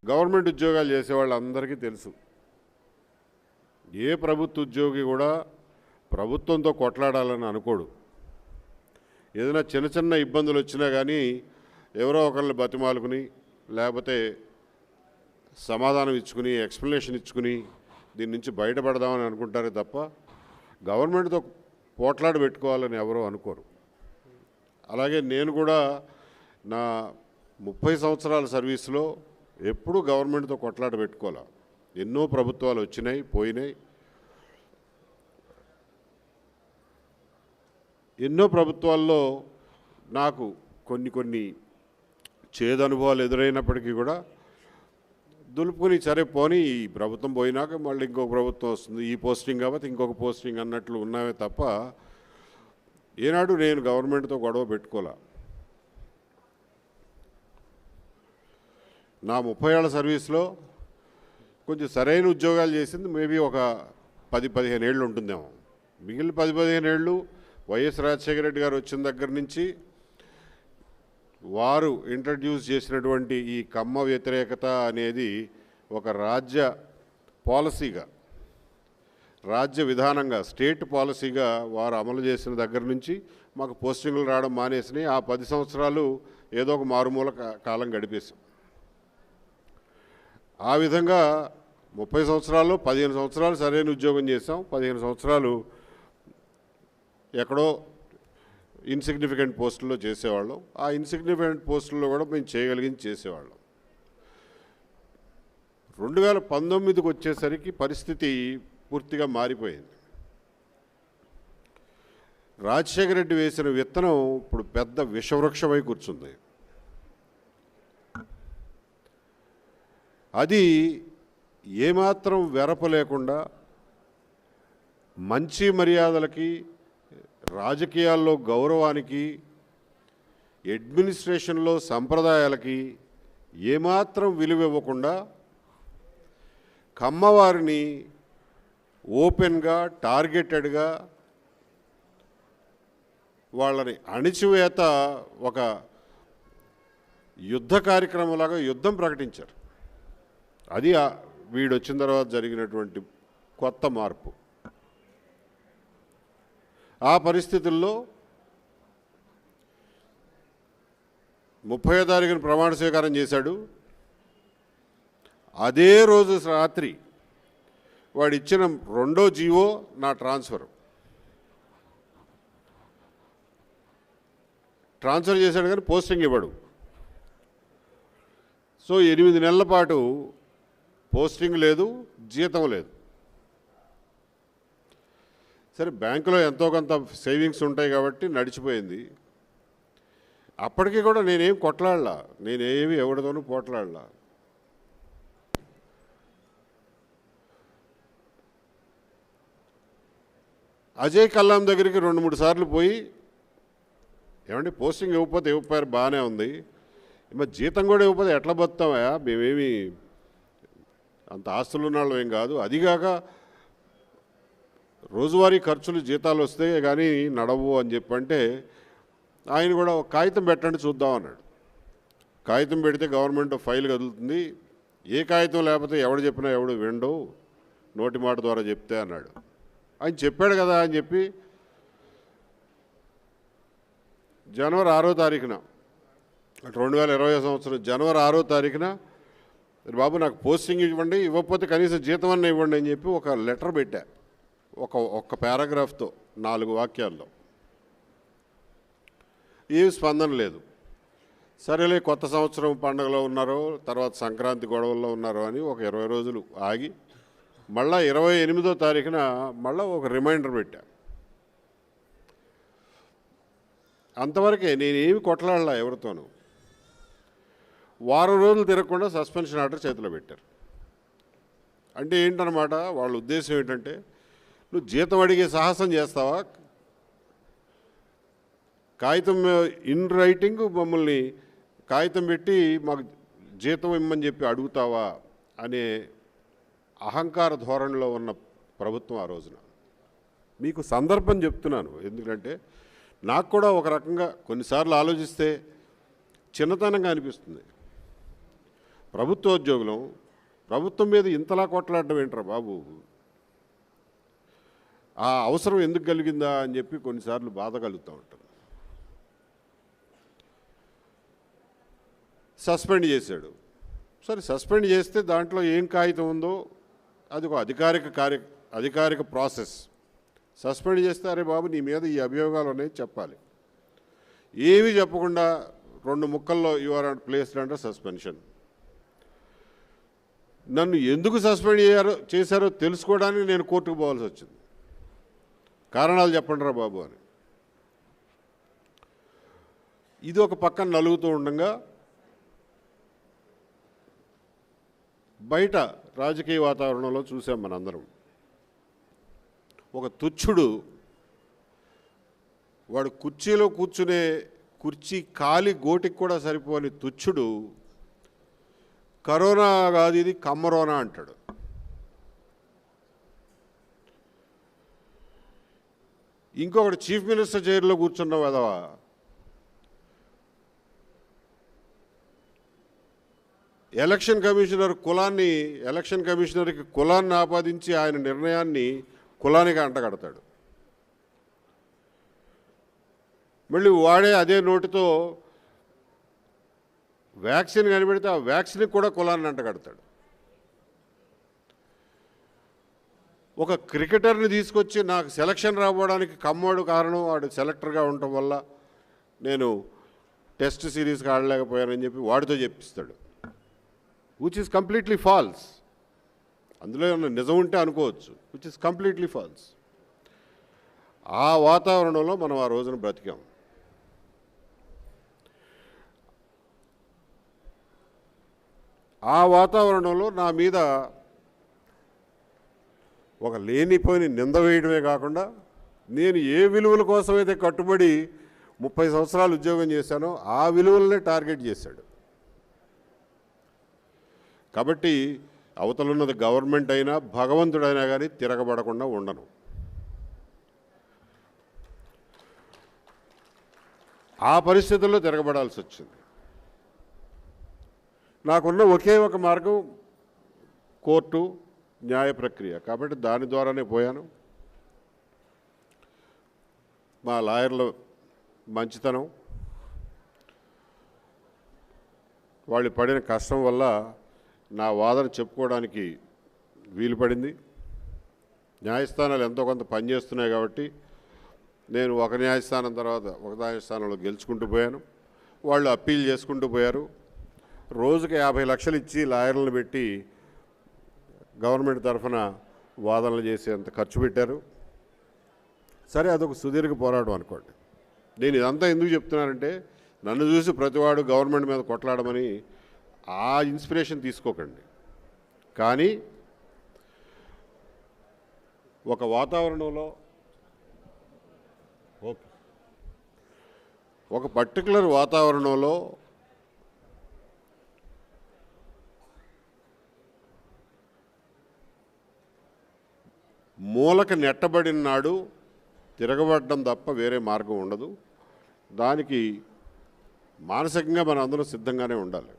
Government ఉద్యోగాలు చేసే వాళ్ళందరికీ తెలుసు, ఏ ప్రభుత్వ ఉద్యోగి కూడా ప్రభుత్వంతో కొట్లాడాలని అనుకోడు. ఏదైనా చిన్న చిన్న ఇబ్బందులు వచ్చినా కానీ ఎవరో ఒకరిని బతిమాలుకుని లేకపోతే సమాధానం ఇచ్చుకుని ఎక్స్ప్లెనేషన్ ఇచ్చుకుని దీని నుంచి బయటపడదామని అనుకుంటారే తప్ప గవర్నమెంట్తో పోట్లాడ పెట్టుకోవాలని ఎవరో అనుకోరు. అలాగే నేను కూడా నా 30 సంవత్సరాల సర్వీస్లో ఎప్పుడూ గవర్నమెంట్తో కొట్లాట పెట్టుకోవాలి. ఎన్నో ప్రభుత్వాలు వచ్చినాయి పోయినాయి. ఎన్నో ప్రభుత్వాల్లో నాకు కొన్ని చేదు అనుభవాలు ఎదురైనప్పటికీ కూడా దులుపుకొని సరే పోనీ ఈ ప్రభుత్వం పోయినాక మళ్ళీ ఇంకొక ప్రభుత్వం వస్తుంది, ఈ పోస్టింగ్ కాబట్టి ఇంకొక పోస్టింగ్ అన్నట్లు ఉన్నావే తప్ప ఏనాడు నేను గవర్నమెంట్తో గొడవ పెట్టుకోలే. నా 30 ఏళ్ల సర్వీస్లో కొంచెం సరైన ఉద్యోగాలు చేసింది మేబీ ఒక 10-15 ఏళ్ళు ఉంటుందేమో. మిగిలిన 10-15 ఏళ్ళు వైఎస్ రాజశేఖర రెడ్డి గారు వచ్చిన దగ్గర నుంచి వారు ఇంట్రడ్యూస్ చేసినటువంటి ఈ కమ్మ వ్యతిరేకత అనేది ఒక రాజ్య పాలసీగా, రాజ్య విధానంగా, స్టేట్ పాలసీగా వారు అమలు చేసిన దగ్గర నుంచి మాకు పోస్టింగులు రావడం మానేసినాయి. ఆ 10 సంవత్సరాలు ఏదో ఒక మారుమూల కాలం గడిపేశాం. ఆ విధంగా 30 సంవత్సరాల్లో 15 సంవత్సరాలు సరైన ఉద్యోగం చేసాం, 15 సంవత్సరాలు ఎక్కడో ఇన్సిగ్నిఫికెంట్ పోస్టుల్లో చేసేవాళ్ళం. ఆ ఇన్సిగ్నిఫికెంట్ పోస్టుల్లో కూడా మేము చేయగలిగింది చేసేవాళ్ళం. 2019కి వచ్చేసరికి పరిస్థితి పూర్తిగా మారిపోయింది. రాజశేఖర రెడ్డి వేసిన విత్తనం ఇప్పుడు పెద్ద విషవృక్షమై కూర్చుంది. అది ఏమాత్రం వెరప లేకుండా మంచి మర్యాదలకి, రాజకీయాల్లో గౌరవానికి, అడ్మినిస్ట్రేషన్లో సంప్రదాయాలకి ఏమాత్రం విలువ ఇవ్వకుండా కమ్మవారిని ఓపెన్గా, టార్గెటెడ్గా వాళ్ళని అణిచివేత ఒక యుద్ధ కార్యక్రమంలాగా యుద్ధం ప్రకటించారు. అది వీడు వచ్చిన తర్వాత జరిగినటువంటి కొత్త మార్పు. ఆ పరిస్థితుల్లో 30వ తారీఖున ప్రమాణ స్వీకారం చేశాడు. అదే రోజు రాత్రి వాడు ఇచ్చిన రెండో జీవో నా ట్రాన్స్ఫర్ చేశాడు కానీ పోస్టింగ్ ఇవ్వడు. సో 8 నెలల పాటు పోస్టింగ్ లేదు, జీతం లేదు. సరే బ్యాంకులో ఎంతో కొంత సేవింగ్స్ ఉంటాయి కాబట్టి నడిచిపోయింది. అప్పటికీ కూడా నేనేం కొట్లాడలా, నేనేమి ఎవరితోనూ పోట్లాడలా. అజయ్ కల్లాం దగ్గరికి 2-3 సార్లు పోయి ఏమంటే పోస్టింగ్ ఇవ్వకపోతే ఇవ్వకపోయారు బాగానే ఉంది, మరి జీతం కూడా ఇవ్వకపోతే ఎట్లా బతుకుతామా, మేమేమి అంత ఆస్తులు ఉన్న వాళ్ళం ఏం కాదు, అదిగాక రోజువారీ ఖర్చులు జీతాలు వస్తే కానీ నడవు అని చెప్పంటే ఆయన కూడా ఒక కాగితం పెట్టండి చూద్దాం అన్నాడు. కాగితం పెడితే గవర్నమెంట్ ఫైల్ కదులుతుంది, ఏ కాగితం లేకపోతే ఎవడు చెప్పినా ఎవడు వినడు, నోటి మాట ద్వారా చెప్తే అన్నాడు. ఆయన చెప్పాడు కదా అని చెప్పి జనవరి 6వ తారీఖున 2020 సంవత్సరం జనవరి 6వ తారీఖున బాబు నాకు పోస్టింగ్ ఇవ్వండి, ఇవ్వకపోతే కనీసం జీతం అన్న ఇవ్వండి అని చెప్పి ఒక లెటర్ పెట్టా. ఒక్క పారాగ్రాఫ్తో 4 వాక్యాల్లో. ఏమి స్పందన లేదు. సరేలే కొత్త సంవత్సరం పండుగలో ఉన్నారో తర్వాత సంక్రాంతి గొడవల్లో ఉన్నారో అని ఒక 20 రోజులు ఆగి మళ్ళా 28వ తారీఖున మళ్ళీ ఒక రిమైండర్ పెట్టా. అంతవరకే, నేనేమి కొట్లాడలా ఎవరితోనూ. వారం రోజులు తిరగకుండా సస్పెన్షన్ ఆర్డర్ చేతిలో పెట్టారు. అంటే ఏంటన్నమాట, వాళ్ళ ఉద్దేశం ఏంటంటే నువ్వు జీతం అడిగే సాహసం చేస్తావా, కాగితం ఇన్ రైటింగ్ మమ్మల్ని కాగితం పెట్టి మాకు జీతం ఇమ్మని చెప్పి అడుగుతావా అనే అహంకార ధోరణిలో ఉన్న ప్రభుత్వం ఆ రోజున. మీకు సందర్భం చెప్తున్నాను, ఎందుకంటే నాకు కూడా ఒక రకంగా కొన్నిసార్లు ఆలోచిస్తే చిన్నతనంగా అనిపిస్తుంది. ప్రభుత్వోద్యోగులం, ప్రభుత్వం మీద ఇంతలా కొట్లాడడం ఏంట్రా బాబు? ఆ అవసరం ఎందుకు కలిగిందా అని చెప్పి కొన్నిసార్లు బాధ కలుగుతూ ఉంటుంది. సస్పెండ్ చేశాడు. సరే, సస్పెండ్ చేస్తే దాంట్లో ఏం కాగితం ఉందో అది ఒక అధికారిక ప్రాసెస్. సస్పెండ్ చేస్తే అరే బాబు నీ మీద ఈ అభియోగాలు అనేది చెప్పాలి. ఏమీ చెప్పకుండా 2 ముక్కల్లో you are placed under suspension. నన్ను ఎందుకు సస్పెండ్ చేశారో తెలుసుకోవడానికి నేను కోర్టుకు పోవాల్సి వచ్చింది. కారణాలు చెప్పండి రా బాబు అని. ఇది ఒక పక్కన నలుగుతూ ఉండగా బయట రాజకీయ వాతావరణంలో చూసాం మనందరం. ఒక తుచ్చుడు, వాడు కుర్చీలో కూర్చునే కుర్చీ కాలి గోటికి కూడా సరిపోని తుచ్చుడు కరోనా కాదు ఇది కమ్మరోనా అంటాడు. ఇంకొకటి చీఫ్ మినిస్టర్ చైర్లో కూర్చున్న వెధవ ఎలక్షన్ కమిషనర్కి కులాన్ని ఆపాదించి ఆయన నిర్ణయాన్ని కులానికి అంటగడతాడు. మళ్ళీ వాడే అదే నోటితో వ్యాక్సిన్ కనిపెడితే ఆ వ్యాక్సిన్కి కూడా కులాన్ని అంటగడతాడు. ఒక క్రికెటర్ని తీసుకొచ్చి నాకు సెలక్షన్ రావడానికి కమ్మోడు కారణం, వాడు సెలెక్టర్గా ఉండటం వల్ల నేను టెస్ట్ సిరీస్కి ఆడలేకపోయానని చెప్పి వాడితో చెప్పిస్తాడు. Which is completely false. అందులో ఏమన్నా నిజం ఉంటే అనుకోవచ్చు, విచ్ ఈస్ కంప్లీట్లీ ఫాల్స్. ఆ వాతావరణంలో మనం ఆ రోజున బ్రతికాం. ఆ వాతావరణంలో నా మీద ఒక లేనిపోయిన నింద వేయడమే కాకుండా నేను ఏ విలువల కోసమైతే కట్టుబడి 30 సంవత్సరాలు ఉద్యోగం చేశానో ఆ విలువలనే టార్గెట్ చేశాడు. కాబట్టి అవతలున్నది గవర్నమెంట్ అయినా భగవంతుడైనా కానీ తిరగబడకుండా ఉండను. ఆ పరిస్థితుల్లో తిరగబడాల్సి వచ్చింది. నాకున్న ఒకే ఒక మార్గం కోర్టు, న్యాయ ప్రక్రియ. కాబట్టి దాని ద్వారానే పోయాను. మా లాయర్ల మంచితనం, వాళ్ళు పడిన కష్టం వల్ల నా వాదన చెప్పుకోవడానికి వీలు పడింది. న్యాయస్థానాలు ఎంతో కొంత పనిచేస్తున్నాయి కాబట్టి నేను ఒక న్యాయస్థానం తర్వాత ఒక న్యాయస్థానంలో గెలుచుకుంటూ పోయాను. వాళ్ళు అప్పీల్ చేసుకుంటూ పోయారు. రోజుకి 50 లక్షలు ఇచ్చి లాయర్లను పెట్టి గవర్నమెంట్ తరఫున వాదనలు చేసేంత ఖర్చు పెట్టారు. సరే, అదొక సుదీర్ఘ పోరాటం అనుకోండి. నేను ఇదంతా ఎందుకు చెప్తున్నానంటే నన్ను చూసి ప్రతివాడు గవర్నమెంట్ మీద కొట్లాడమని ఆ ఇన్స్పిరేషన్ తీసుకోకండి. కానీ ఒక వాతావరణంలో ఒక పర్టికులర్ వాతావరణంలో మూలక నెట్టబడిన నాడు తిరగబడడం తప్ప వేరే మార్గం ఉండదు. దానికి మానసికంగా మనం అందరం సిద్ధంగానే ఉండాలి.